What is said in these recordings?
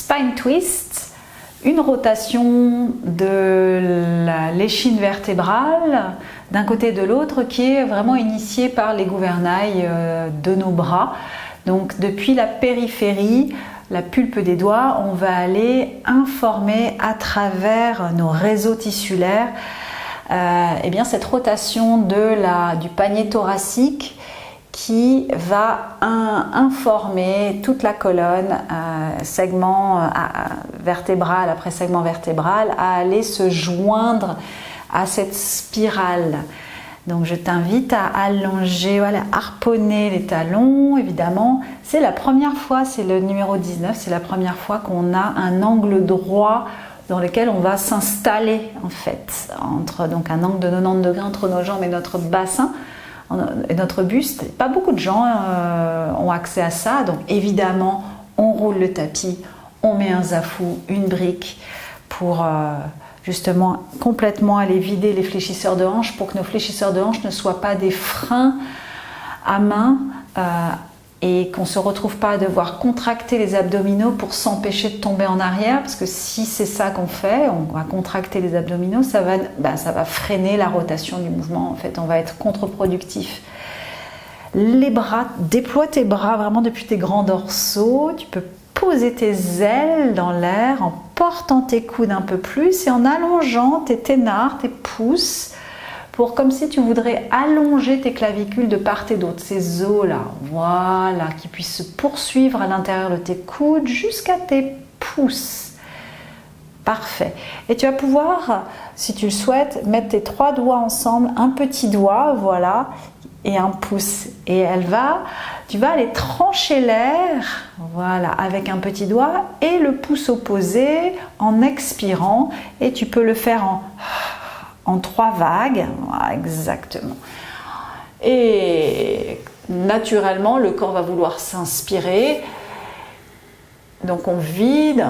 spine twist, une rotation de l'échine vertébrale d'un côté et de l'autre qui est vraiment initiée par les gouvernails de nos bras. Donc depuis la périphérie, la pulpe des doigts, on va aller informer à travers nos réseaux tissulaires eh bien, cette rotation du panier thoracique qui va informer toute la colonne, segment vertébral après segment vertébral, à aller se joindre à cette spirale. Donc je t'invite à allonger, voilà, harponner les talons, évidemment. C'est la première fois, c'est le numéro 19, c'est la première fois qu'on a un angle droit dans lequel on va s'installer en fait, donc un angle de 90 degrés entre nos jambes et notre bassin et notre buste. Pas beaucoup de gens ont accès à ça, donc évidemment on roule le tapis, on met un zafou, une brique pour justement complètement aller vider les fléchisseurs de hanches pour que nos fléchisseurs de hanches ne soient pas des freins à main et qu'on ne se retrouve pas à devoir contracter les abdominaux pour s'empêcher de tomber en arrière, parce que si c'est ça qu'on fait, on va contracter les abdominaux, ça va freiner la rotation du mouvement, en fait, on va être contre-productif. Les bras, déploie tes bras vraiment depuis tes grands dorsaux, tu peux poser tes ailes dans l'air en portant tes coudes un peu plus et en allongeant tes ténards, tes pouces, comme si tu voudrais allonger tes clavicules de part et d'autre, ces os-là, voilà, qui puissent se poursuivre à l'intérieur de tes coudes jusqu'à tes pouces. Parfait. Et tu vas pouvoir, si tu le souhaites, mettre tes 3 doigts ensemble, un petit doigt, voilà, et un pouce. Et tu vas aller trancher l'air, voilà, avec un petit doigt et le pouce opposé en expirant. Et tu peux le faire en 3 vagues, voilà, exactement. Et naturellement, le corps va vouloir s'inspirer. Donc on vide,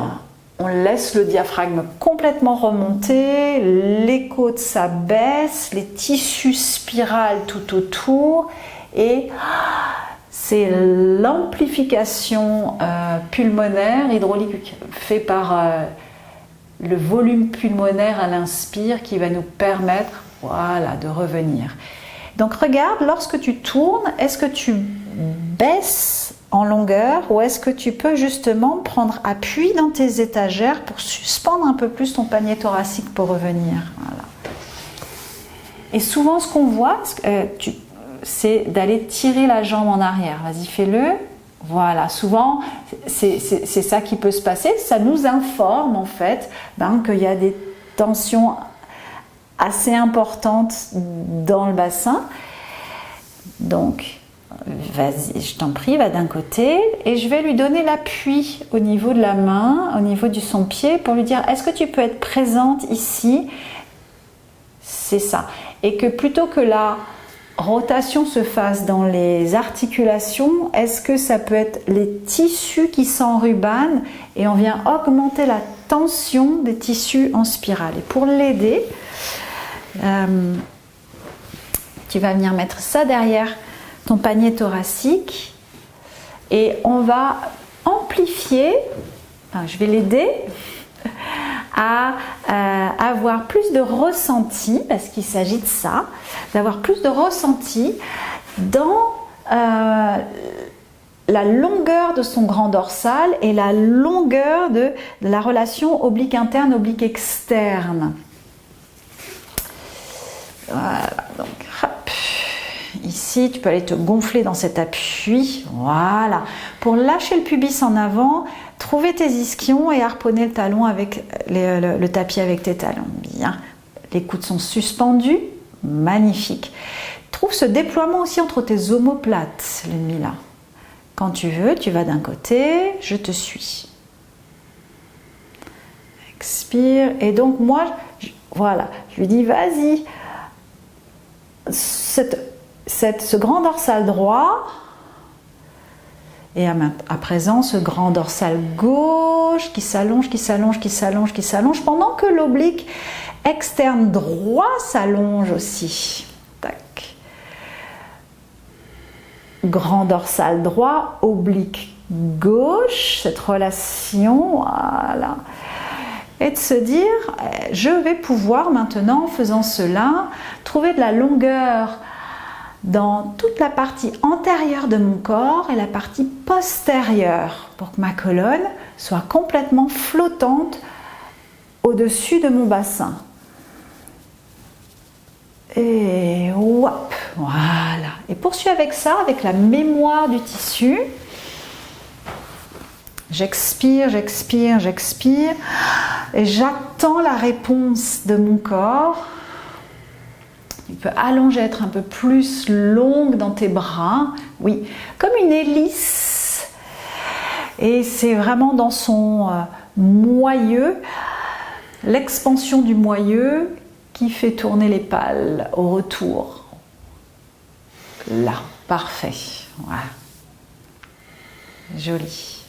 on laisse le diaphragme complètement remonter, les côtes s'abaissent, les tissus spiralent tout autour et c'est l'amplification pulmonaire hydraulique fait par le volume pulmonaire à l'inspire qui va nous permettre, voilà, de revenir. Donc regarde, lorsque tu tournes, est-ce que tu baisses en longueur ou est-ce que tu peux justement prendre appui dans tes étagères pour suspendre un peu plus ton panier thoracique pour revenir, voilà. Et souvent ce qu'on voit, c'est d'aller tirer la jambe en arrière. Vas-y, fais-le. Voilà, souvent c'est ça qui peut se passer, ça nous informe en fait qu'il y a des tensions assez importantes dans le bassin. Donc vas-y, je t'en prie, va d'un côté et je vais lui donner l'appui au niveau de la main, au niveau du son pied pour lui dire est-ce que tu peux être présente ici, c'est ça, et que plutôt que la rotation se fasse dans les articulations, est-ce que ça peut être les tissus qui s'enrubanent et on vient augmenter la tension des tissus en spirale. Et pour l'aider, tu vas venir mettre ça derrière ton panier thoracique et on va amplifier, je vais l'aider à avoir plus de ressenti, parce qu'il s'agit de ça, d'avoir plus de ressenti dans la longueur de son grand dorsal et la longueur de la relation oblique interne, oblique externe. Voilà, donc hop. Ici, tu peux aller te gonfler dans cet appui, voilà. Pour lâcher le pubis en avant, trouver tes ischions et harponner le talon avec le tapis avec tes talons. Bien. Les coudes sont suspendus, magnifique. Trouve ce déploiement aussi entre tes omoplates, l'ennemi là. Quand tu veux, tu vas d'un côté, je te suis. Expire. Et donc moi, voilà, je lui dis vas-y. Ce grand dorsal droit et à présent ce grand dorsal gauche qui s'allonge, qui s'allonge, qui s'allonge, qui s'allonge pendant que l'oblique externe droit s'allonge aussi. Tac. Grand dorsal droit, oblique gauche, cette relation, voilà. Et de se dire, je vais pouvoir maintenant, en faisant cela, trouver de la longueur dans toute la partie antérieure de mon corps et la partie postérieure pour que ma colonne soit complètement flottante au-dessus de mon bassin. Et hop, voilà. Et poursuis avec ça, avec la mémoire du tissu. J'expire, j'expire, j'expire. Et j'attends la réponse de mon corps. Tu peux allonger, être un peu plus longue dans tes bras. Oui, comme une hélice. Et c'est vraiment dans son moyeu, l'expansion du moyeu qui fait tourner les pales au retour. Là, parfait. Voilà. Joli.